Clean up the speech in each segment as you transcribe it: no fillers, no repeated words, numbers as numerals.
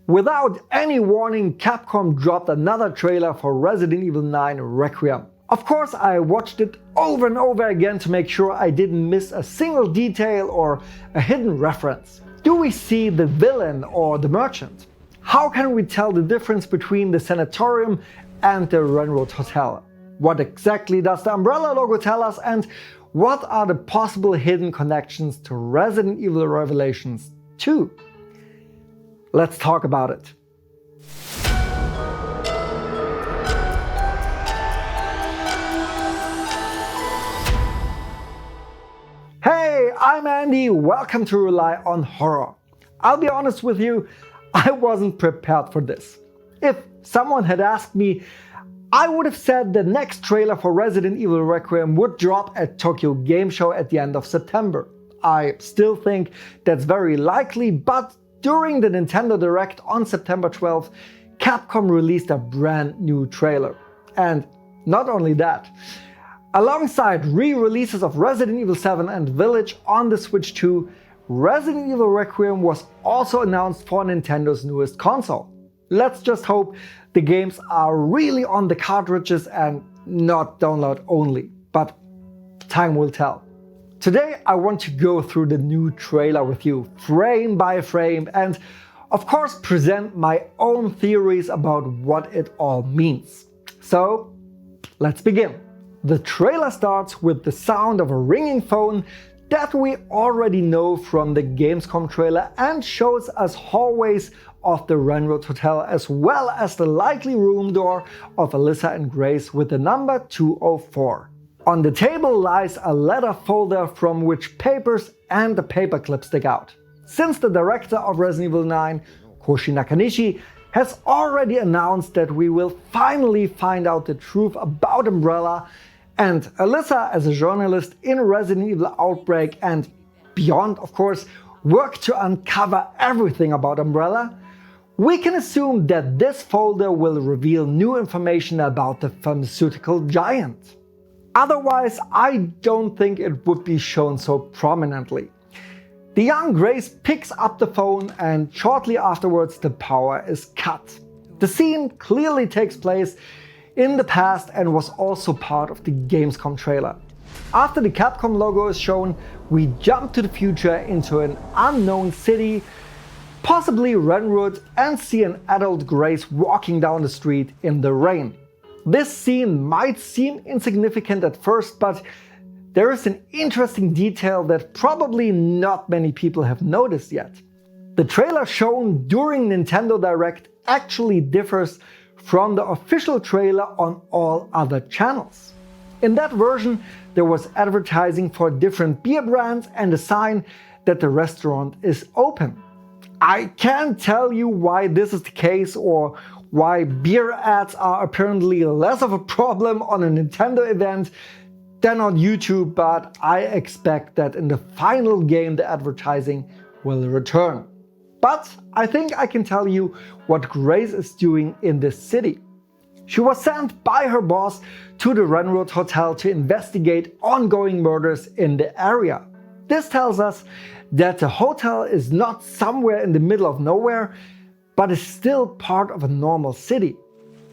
Without any warning, Capcom dropped another trailer for Resident Evil 9 Requiem. Of course, I watched it over and over again to make sure I didn't miss a single detail or a hidden reference. Do we see the villain or the merchant? How can we tell the difference between the sanatorium and the Wrenwood Hotel? What exactly does the umbrella logo tell us, and what are the possible hidden connections to Resident Evil Revelations 2? Let's talk about it. Hey, I'm Andy, welcome to Rely on Horror. I'll be honest with you, I wasn't prepared for this. If someone had asked me, I would have said the next trailer for Resident Evil Requiem would drop at Tokyo Game Show at the end of September. I still think that's very likely, but during the Nintendo Direct on September 12th, Capcom released a brand new trailer. And not only that, alongside re-releases of Resident Evil 7 and Village on the Switch 2, Resident Evil Requiem was also announced for Nintendo's newest console. Let's just hope the games are really on the cartridges and not download only, but time will tell. Today I want to go through the new trailer with you, frame by frame, and of course present my own theories about what it all means. So let's begin. The trailer starts with the sound of a ringing phone that we already know from the Gamescom trailer and shows us hallways of the Wrenwood Hotel as well as the likely room door of Alyssa and Grace with the number 204. On the table lies a letter folder from which papers and a paperclip stick out. Since the director of Resident Evil 9, Koji Nakanishi, has already announced that we will finally find out the truth about Umbrella, and Alyssa, as a journalist in Resident Evil Outbreak and beyond, of course, work to uncover everything about Umbrella, we can assume that this folder will reveal new information about the pharmaceutical giant. Otherwise, I don't think it would be shown so prominently. The young Grace picks up the phone and shortly afterwards the power is cut. The scene clearly takes place in the past and was also part of the Gamescom trailer. After the Capcom logo is shown, we jump to the future into an unknown city, possibly Wrenwood, and see an adult Grace walking down the street in the rain. This scene might seem insignificant at first, but there is an interesting detail that probably not many people have noticed yet. The trailer shown during Nintendo Direct actually differs from the official trailer on all other channels. In that version, there was advertising for different beer brands and a sign that the restaurant is open. I can't tell you why this is the case or why beer ads are apparently less of a problem on a Nintendo event than on YouTube, but I expect that in the final game the advertising will return. But I think I can tell you what Grace is doing in this city. She was sent by her boss to the Wrenwood Hotel to investigate ongoing murders in the area. This tells us that the hotel is not somewhere in the middle of nowhere, but is still part of a normal city.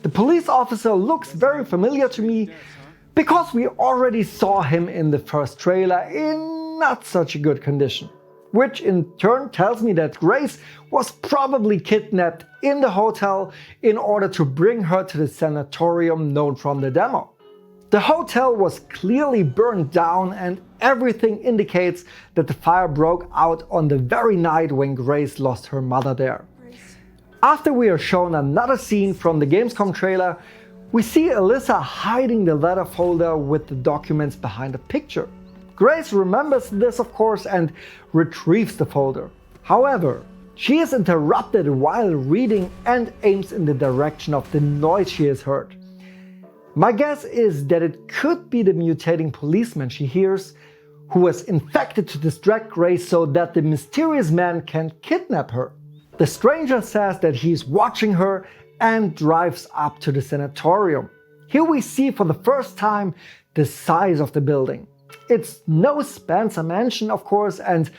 The police officer looks very familiar to me because we already saw him in the first trailer in not such a good condition. Which in turn tells me that Grace was probably kidnapped in the hotel in order to bring her to the sanatorium known from the demo. The hotel was clearly burned down and everything indicates that the fire broke out on the very night when Grace lost her mother there. After we are shown another scene from the Gamescom trailer, we see Alyssa hiding the letter folder with the documents behind a picture. Grace remembers this, of course, and retrieves the folder. However, she is interrupted while reading and aims in the direction of the noise she has heard. My guess is that it could be the mutating policeman she hears, who was infected to distract Grace so that the mysterious man can kidnap her. The stranger says that he's watching her and drives up to the sanatorium. Here we see for the first time the size of the building. It's no Spencer mansion, of course, and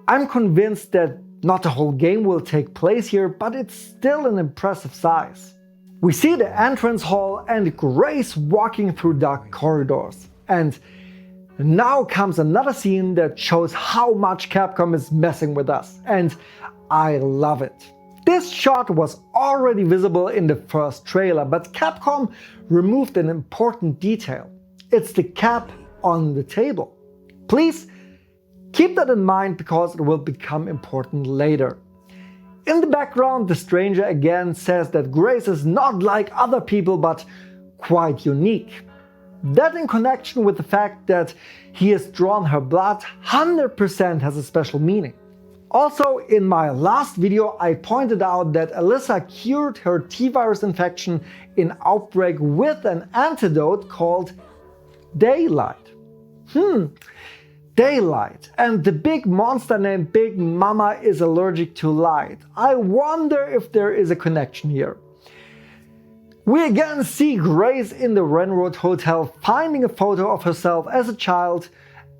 I'm convinced that Not the whole game will take place here, but it's still an impressive size. We see the entrance hall and Grace walking through dark corridors. And now comes another scene that shows how much Capcom is messing with us, and I love it. This shot was already visible in the first trailer, but Capcom removed an important detail. It's the cap on the table. Please keep that in mind because it will become important later. In the background, the stranger again says that Grace is not like other people but quite unique. That, in connection with the fact that he has drawn her blood, 100% has a special meaning. Also, in my last video I pointed out that Alyssa cured her T-virus infection in Outbreak with an antidote called Daylight. Daylight. And the big monster named Big Mama is allergic to light. I wonder if there is a connection here. We again see Grace in the Wrenwood Hotel finding a photo of herself as a child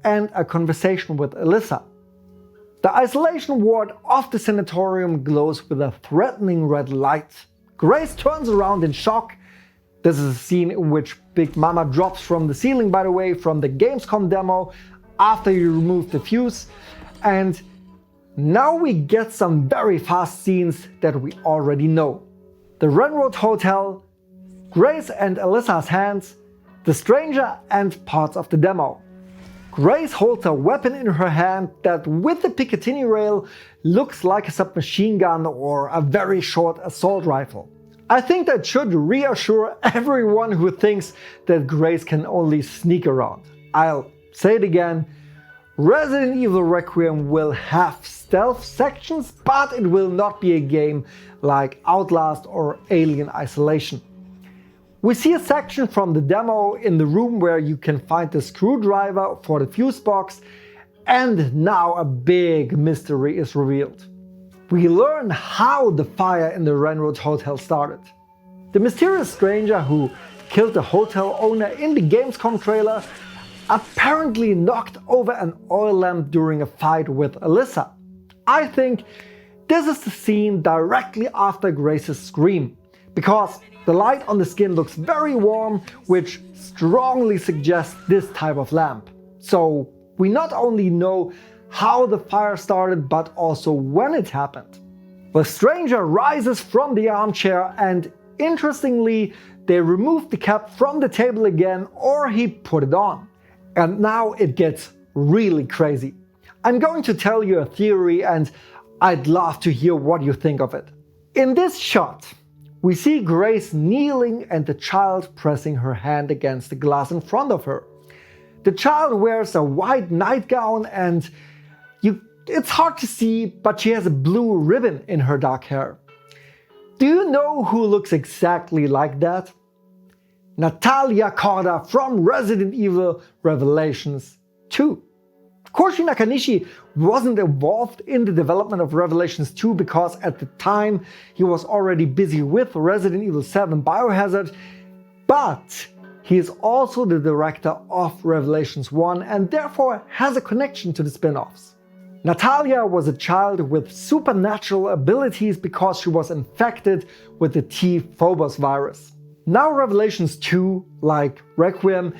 and a conversation with Alyssa. The isolation ward of the sanatorium glows with a threatening red light. Grace turns around in shock. This is a scene in which Big Mama drops from the ceiling, by the way, from the Gamescom demo after you remove the fuse. And now we get some very fast scenes that we already know. The Wrenwood Hotel, Grace and Alyssa's hands, the stranger, and parts of the demo. Grace holds a weapon in her hand that, with the Picatinny rail, looks like a submachine gun or a very short assault rifle. I think that should reassure everyone who thinks that Grace can only sneak around. I'll say it again, Resident Evil Requiem will have stealth sections, but it will not be a game like Outlast or Alien Isolation. We see a section from the demo in the room where you can find the screwdriver for the fuse box, and now a big mystery is revealed. We learn how the fire in the Wrenwood Hotel started. The mysterious stranger who killed the hotel owner in the Gamescom trailer apparently knocked over an oil lamp during a fight with Alyssa. I think this is the scene directly after Grace's scream, because the light on the skin looks very warm, which strongly suggests this type of lamp. So we not only know how the fire started, but also when it happened. The stranger rises from the armchair and, interestingly, they remove the cap from the table again, or he put it on. And now it gets really crazy. I'm going to tell you a theory and I'd love to hear what you think of it. In this shot, we see Grace kneeling and the child pressing her hand against the glass in front of her. The child wears a white nightgown and it's hard to see, but she has a blue ribbon in her dark hair. Do you know who looks exactly like that? Natalia Korda from Resident Evil Revelations 2. Koji Nakanishi wasn't involved in the development of Revelations 2 because at the time he was already busy with Resident Evil 7 Biohazard, but he is also the director of Revelations 1 and therefore has a connection to the spin-offs. Natalia was a child with supernatural abilities because she was infected with the T-Phobos virus. Now Revelations 2, like Requiem,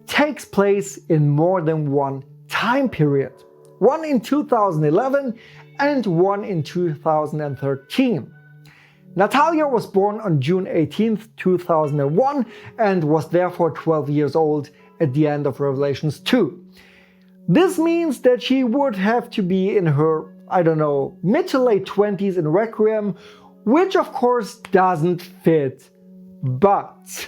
takes place in more than one time period. One in 2011 and one in 2013. Natalia was born on June 18, 2001 and was therefore 12 years old at the end of Revelations 2. This means that she would have to be in her, mid to late 20s in Requiem, which of course doesn't fit. But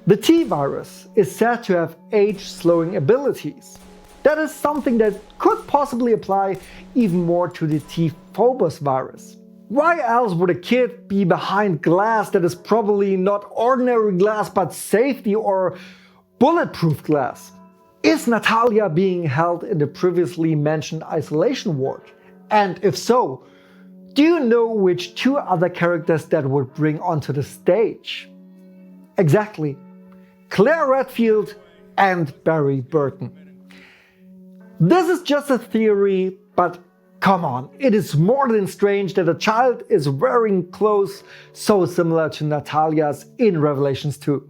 the T-virus is said to have age-slowing abilities. That is something that could possibly apply even more to the T-Phobos virus. Why else would a kid be behind glass that is probably not ordinary glass but safety or bulletproof glass? Is Natalia being held in the previously mentioned isolation ward? And if so, do you know which two other characters that would bring onto the stage? Exactly, Claire Redfield and Barry Burton. This is just a theory, but come on, it is more than strange that a child is wearing clothes so similar to Natalia's in Revelations 2.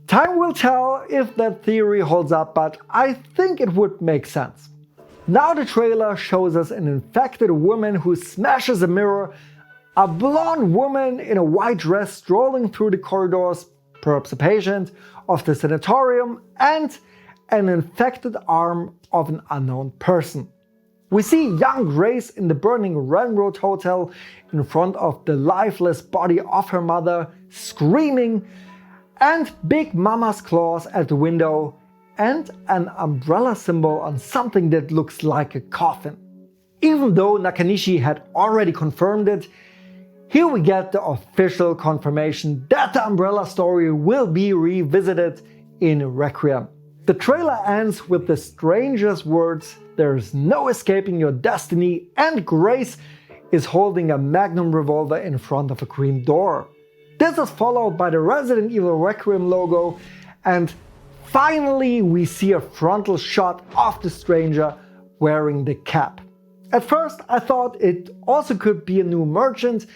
Time will tell if that theory holds up, but I think it would make sense. Now the trailer shows us an infected woman who smashes a mirror, a blonde woman in a white dress strolling through the corridors, perhaps a patient, of the sanatorium, and an infected arm of an unknown person. We see young Grace in the burning Wrenwood Hotel in front of the lifeless body of her mother, screaming, and Big Mama's claws at the window, and an umbrella symbol on something that looks like a coffin. Even though Nakanishi had already confirmed it, here we get the official confirmation that the umbrella story will be revisited in Requiem. The trailer ends with the strangest words, "There's no escaping your destiny," and Grace is holding a magnum revolver in front of a green door. This is followed by the Resident Evil Requiem logo, and finally we see a frontal shot of the stranger wearing the cap. At first I thought it also could be a new merchant,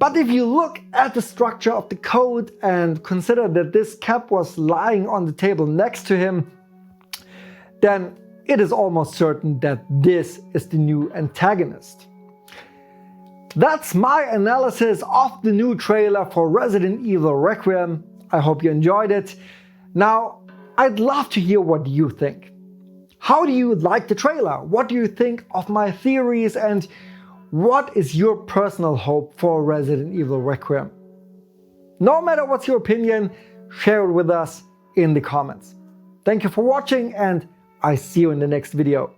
but if you look at the structure of the code and consider that this cap was lying on the table next to him, then it is almost certain that this is the new antagonist. That's my analysis of the new trailer for Resident Evil Requiem. I hope you enjoyed it. Now, I'd love to hear what you think. How do you like the trailer? What do you think of my theories, and what is your personal hope for Resident Evil Requiem? No matter what's your opinion, share it with us in the comments. Thank you for watching, and I see you in the next video.